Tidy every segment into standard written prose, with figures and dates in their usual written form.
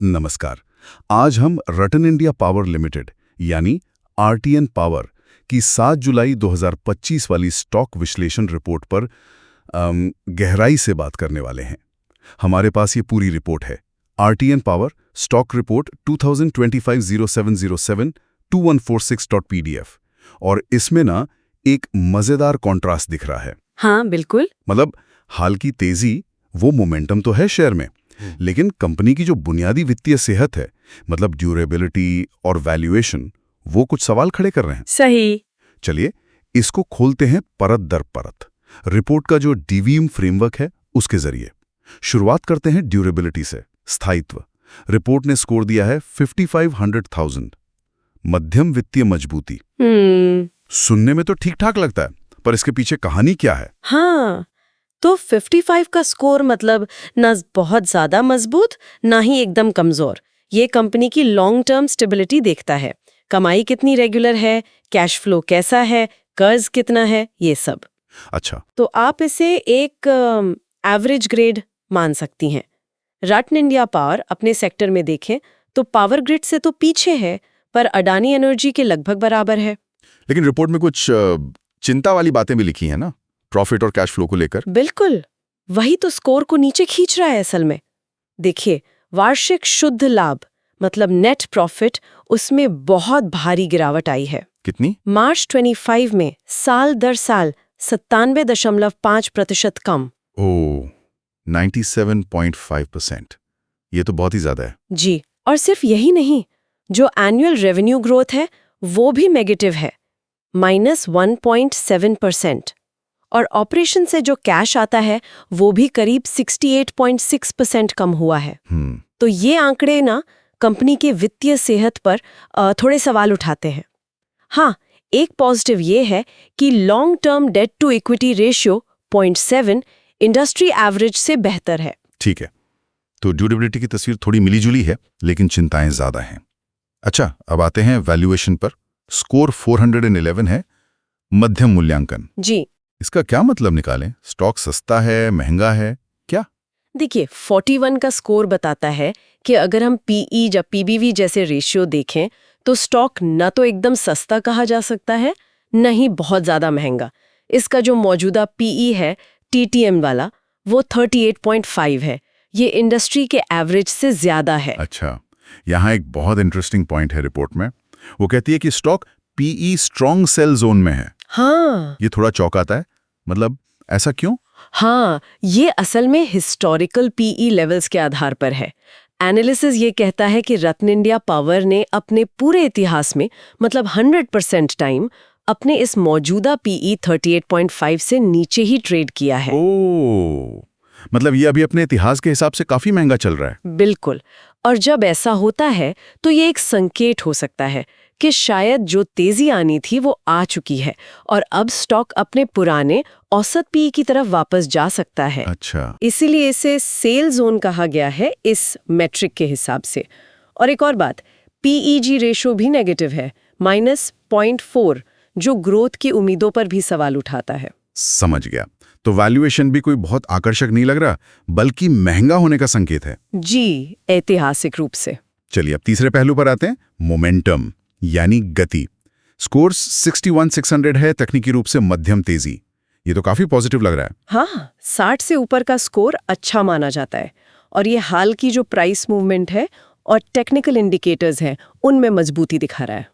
नमस्कार। आज हम रतन इंडिया पावर लिमिटेड यानी आरटीएन पावर की 7 जुलाई 2025 वाली स्टॉक विश्लेषण रिपोर्ट पर गहराई से बात करने वाले हैं। हमारे पास ये पूरी रिपोर्ट है, RTN power stock report 2025-07-07-2146.pdf, और इसमें ना एक मजेदार कॉन्ट्रास्ट दिख रहा है। हाँ बिल्कुल। मतलब हाल की तेजी, वो मोमेंटम तो है शेयर में, लेकिन कंपनी की जो बुनियादी वित्तीय सेहत है, मतलब ड्यूरेबिलिटी और वैल्यूएशन, वो कुछ सवाल खड़े कर रहे हैं। सही। चलिए इसको खोलते हैं परत दर परत। रिपोर्ट का जो डीवीएम फ्रेमवर्क है उसके जरिए शुरुआत करते हैं ड्यूरेबिलिटी से। स्थायित्व रिपोर्ट ने स्कोर दिया है 5500,000। मध्यम वित्तीय मजबूती सुनने में तो ठीक ठाक लगता है, पर इसके पीछे कहानी क्या है? हाँ, तो 55 का स्कोर मतलब ना बहुत ज्यादा मजबूत ना ही एकदम कमजोर। ये कंपनी की लॉन्ग टर्म स्टेबिलिटी देखता है। कमाई कितनी रेगुलर है, कैश फ्लो कैसा है, कर्ज कितना है, ये सब। अच्छा, तो आप इसे एक एवरेज ग्रेड मान सकती हैं। रतन इंडिया पावर अपने सेक्टर में देखें तो पावर ग्रिड से तो पीछे है, पर अडानी एनर्जी के लगभग बराबर है। लेकिन रिपोर्ट में कुछ चिंता वाली बातें भी लिखी हैं ना, प्रॉफिट और कैश फ्लो को लेकर। बिल्कुल, वही तो स्कोर को नीचे खींच रहा है असल में। देखिए, वार्षिक शुद्ध लाभ मतलब नेट प्रॉफिट, उसमें बहुत भारी गिरावट आई है। कितनी? मार्च 25 में साल दर साल 97.5% कम। ओह, 97.5%। ये तो बहुत ही ज्यादा है। जी, और सिर्फ यही नहीं, जो एनुअल रेवेन्यू ग्रोथ है वो भी नेगेटिव है, -1.7%। और ऑपरेशन से जो कैश आता है वो भी करीब 68.6% कम हुआ है। तो ये आंकड़े ना कंपनी के वित्तीय सेहत पर थोड़े सवाल उठाते हैं। हाँ, एक पॉजिटिव ये है कि long term debt to equity ratio 0.7 industry average से बेहतर है। ठीक है, तो ड्यूरेबिलिटी की तस्वीर थोड़ी मिलीजुली है, लेकिन चिंताएं ज्यादा हैं। अच्छा, अब आते हैं वैल्यूएशन पर। स्कोर 411 है, मध्यम मूल्यांकन। जी, इसका क्या मतलब निकालें? स्टॉक सस्ता है, महंगा है, क्या? देखिए 41 का स्कोर बताता है कि अगर हम पीई या पीबीवी जैसे रेशियो देखें तो स्टॉक न तो एकदम सस्ता कहा जा सकता है, न ही बहुत ज्यादा महंगा। इसका जो मौजूदा पीई है टीटीएम वाला, वो 38.5 है। ये इंडस्ट्री के एवरेज से ज्यादा है। अच्छा, यहाँ एक बहुत इंटरेस्टिंग पॉइंट है रिपोर्ट में। वो कहती है कि stock PE strong sell zone में है। हाँ, ये थोड़ा चौंकाता है। मतलब ऐसा क्यों? हाँ, ये असल में हिस्टोरिकल पीई लेवल्स के आधार पर है। एनालिसिस ये कहता है कि रतन इंडिया पावर ने अपने पूरे इतिहास में मतलब 100% टाइम अपने इस मौजूदा पीई 38.5 से नीचे ही ट्रेड किया है। ओह, मतलब ये अभी अपने इतिहास के हिसाब से काफी महंगा चल रहा है। बिल्कुल, और जब ऐसा होता है तो ये एक संकेत हो सकता है कि शायद जो तेजी आनी थी वो आ चुकी है और अब स्टॉक अपने पुराने औसत पीई की तरफ वापस जा सकता है। अच्छा, इसीलिए इसे सेल जोन कहा गया है इस मैट्रिक के हिसाब से। और एक और बात, पीईजी रेशो भी नेगेटिव है, -0.4, जो ग्रोथ की उम्मीदों पर भी सवाल उठाता है। समझ गया। तो वैल्यूएशन भी कोई बहुत आकर्षक नहीं लग रहा, बल्कि महंगा होने का संकेत है। जी, ऐतिहासिक रूप से। चलिए अब तीसरे पहलू पर आते हैं, मोमेंटम यानी गति। स्कोर 61,600 है, तकनीकी रूप से मध्यम तेजी। ये तो काफी पॉजिटिव लग रहा है। हाँ, 60 से ऊपर का स्कोर अच्छा माना जाता है, और ये हाल की जो प्राइस मूवमेंट है और टेक्निकल इंडिकेटर्स हैं उनमें मजबूती दिखा रहा है।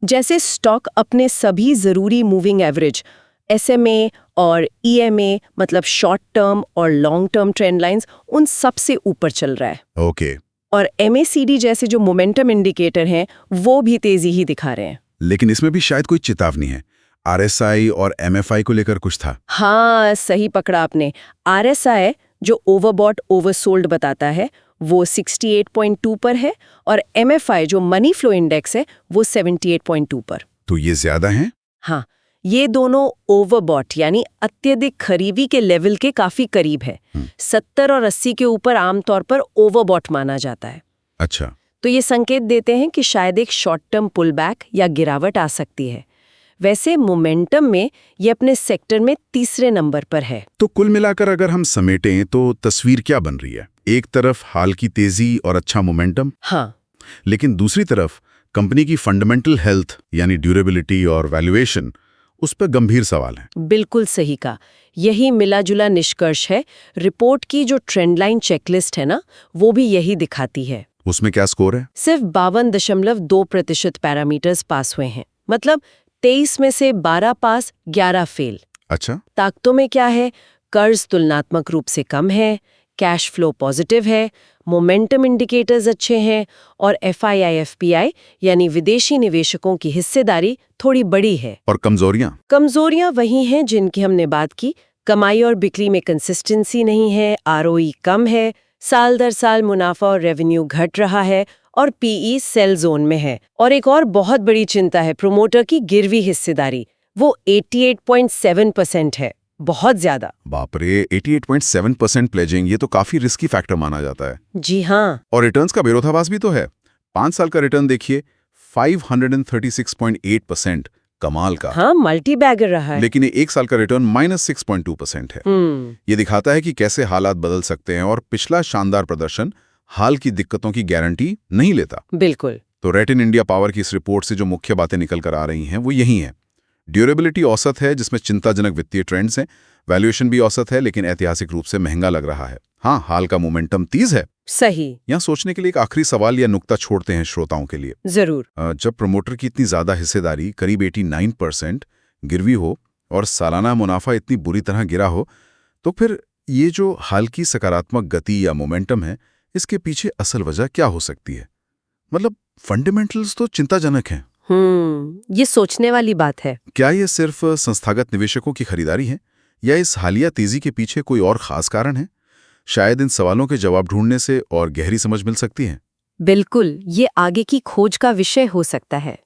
जैसे स्टॉक अपने सभी जरूरी मूविंग एवरेज SMA और EMA मतलब शॉर्ट टर्म और लॉन्ग टर्म ट्रेंड लाइंस, उन सबसे ऊपर चल रहा है। ओके, और MACD जैसे जो मोमेंटम इंडिकेटर हैं वो भी तेजी ही दिखा रहे हैं। लेकिन इसमें भी शायद कोई चेतावनी है। RSI और MFI को लेकर कुछ था। हाँ, सही पकड़ा आपने। RSI जो ओवरबॉट ओवरसोल्ड बताता है वो 68.2 पर है, और MFI जो मनी फ्लो इंडेक्स है वो 78.2 पर। तो ये ज्यादा है? हाँ, ये दोनों ओवरबॉट यानी अत्यधिक खरीदी के लेवल के काफी करीब है। 70 और 80 के ऊपर आमतौर पर ओवरबॉट माना जाता है। अच्छा, तो ये संकेत देते हैं कि शायद एक शॉर्ट टर्म पुल बैक या गिरावट आ सकती है। वैसे मोमेंटम में ये अपने सेक्टर में तीसरे नंबर पर है। तो कुल मिलाकर अगर हम समेटें तो तस्वीर क्या बन रही है? एक तरफ हाल की तेजी और अच्छा मोमेंटम, हाँ, लेकिन दूसरी तरफ कंपनी की फंडामेंटल हेल्थ यानी ड्यूरेबिलिटी और वैल्यूएशन, उस पर गंभीर सवाल है। बिल्कुल सही कहा। यही मिला-जुला निष्कर्ष है। रिपोर्ट की जो ट्रेंड लाइन चेकलिस्ट है ना, वो भी यही दिखाती है। उसमें क्या स्कोर है? सिर्फ 52.2% पैरामीटर्स पास हुए हैं। मतलब 23 में से 12 पास, 11 फेल। अच्छा, ताकतों में क्या है? कर्ज तुलनात्मक रूप से कम है, कैश फ्लो पॉजिटिव है, मोमेंटम इंडिकेटर्स अच्छे हैं और FII/FPI यानी विदेशी निवेशकों की हिस्सेदारी थोड़ी बड़ी है। और कमजोरियां? कमजोरियां वही हैं जिनकी हमने बात की। कमाई और बिक्री में कंसिस्टेंसी नहीं है, ROE कम है, साल दर साल मुनाफा और रेवेन्यू घट रहा है और PE सेल जोन में है। और एक और बहुत बड़ी चिंता है प्रोमोटर की गिरवी हिस्सेदारी, वो 88.7% है, बहुत ज्यादा। बाप रे, 88.7% प्लेजिंग, ये तो काफी रिस्की फैक्टर माना जाता है। जी हाँ, और रिटर्न्स का विरोधाभास भी तो है। 5 साल का रिटर्न देखिए, 536.8%, कमाल का। हाँ, मल्टी बैगर रहा है। लेकिन 1 साल का रिटर्न -6.2% है। ये दिखाता है कि कैसे हालात बदल सकते हैं और पिछला शानदार प्रदर्शन हाल की दिक्कतों की गारंटी नहीं लेता। बिल्कुल। तो रेटिन इंडिया पावर की इस रिपोर्ट से जो मुख्य बातें निकल कर आ रही हैं वो यही हैं। ड्यूरेबिलिटी औसत है, जिसमें चिंताजनक वित्तीय ट्रेंड्स हैं। वैल्यूएशन भी औसत है, लेकिन ऐतिहासिक रूप से महंगा लग रहा है। हाँ, हाल का मोमेंटम तेज है। सही। यहाँ सोचने के लिए एक आखिरी सवाल या नुक्ता छोड़ते हैं श्रोताओं के लिए। जरूर। जब प्रमोटर की इतनी ज्यादा हिस्सेदारी, करीब 89% गिरवी हो और सालाना मुनाफा इतनी बुरी तरह गिरा हो, तो फिर ये जो हाल की सकारात्मक गति या मोमेंटम है, इसके पीछे असल वजह क्या हो सकती है? मतलब फंडामेंटल्स तो चिंताजनक हैं। ये सोचने वाली बात है। क्या ये सिर्फ संस्थागत निवेशकों की खरीदारी है, या इस हालिया तेजी के पीछे कोई और खास कारण है? शायद इन सवालों के जवाब ढूंढने से और गहरी समझ मिल सकती है। बिल्कुल, ये आगे की खोज का विषय हो सकता है।